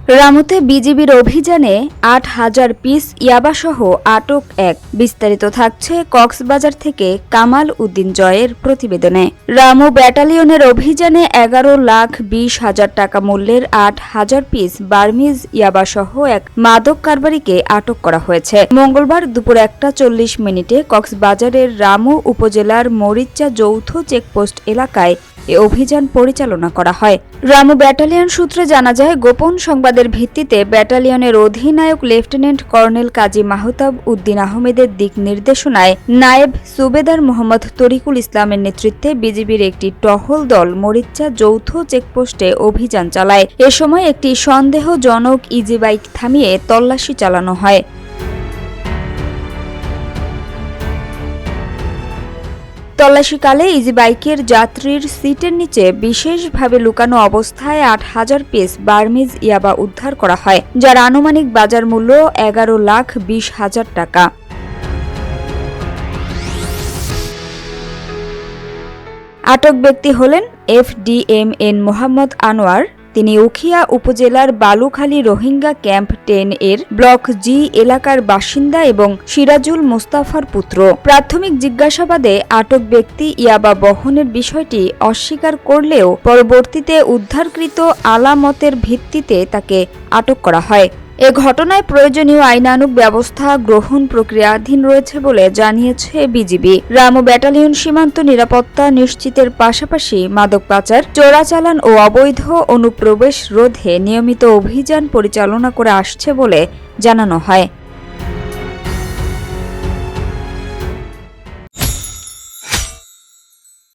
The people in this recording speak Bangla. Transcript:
রামুতে বিজিবির অভিযানে ৮,০০০ পিস ইয়াবাসহ আটক এক। বিস্তারিত থাকছে কক্সবাজার থেকে কামাল উদ্দিন জয়ের প্রতিবেদনে। রামু ব্যাটালিয়নের অভিযানে ১১,২০,০০০ টাকা মূল্যের ৮,০০০ পিস বার্মিজ ইয়াবাসহ এক মাদক কারবারিকে আটক করা হয়েছে। মঙ্গলবার দুপুর ১টা ৪০ কক্সবাজারের রামু উপজেলার মরিচ্চা যৌথ চেকপোস্ট এলাকায় এ অভিযান পরিচালনা করা হয়। রামু ব্যাটালিয়ন সূত্রে জানা যায়, গোপন সংবাদের ভিত্তিতে ব্যাটালিয়নের অধিনায়ক লেফটেন্যান্ট কর্নেল কাজী মাহতাব উদ্দিন আহমেদের দিক নির্দেশনায় নায়েব সুবেদার মোহাম্মদ তরিকুল ইসলামের নেতৃত্বে বিজিবির একটি টহল দল মরিচ্চা যৌথ চেকপোস্টে অভিযান চালায়। এ সময় একটি সন্দেহজনক ইজি বাইক থামিয়ে তল্লাশি চালানো হয়। তল্লাশিকালে ইজি বাইকের যাত্রীর সিটের নিচে বিশেষভাবে লুকানো অবস্থায় ৮,০০০ পিস বার্মিজ ইয়াবা উদ্ধার করা হয়, যার আনুমানিক বাজার মূল্য ১১,২০,০০০ টাকা। আটক ব্যক্তি হলেন FDMN মোহাম্মদ আনোয়ার। তিনি উখিয়া উপজেলার বালুখালী রোহিঙ্গা ক্যাম্প 10 এর ব্লক জি এলাকার বাসিন্দা এবং সিরাজুল মোস্তাফার পুত্র। প্রাথমিক জিজ্ঞাসাবাদে আটক ব্যক্তি ইয়াবা বহনের বিষয়টি অস্বীকার করলেও পরবর্তীতে উদ্ধারকৃত আলামতের ভিত্তিতে তাকে আটক করা হয়। এ ঘটনায় প্রয়োজনীয় আইনানুগ ব্যবস্থা গ্রহণ প্রক্রিয়াধীন রয়েছে বলে জানিয়েছে বিজিবি। রামু ব্যাটালিয়ন সীমান্ত নিরাপত্তা নিশ্চিতের পাশাপাশি মাদক পাচার, চোরাচালান ও অবৈধ অনুপ্রবেশ রোধে নিয়মিত অভিযান পরিচালনা করে আসছে বলে জানানো হয়।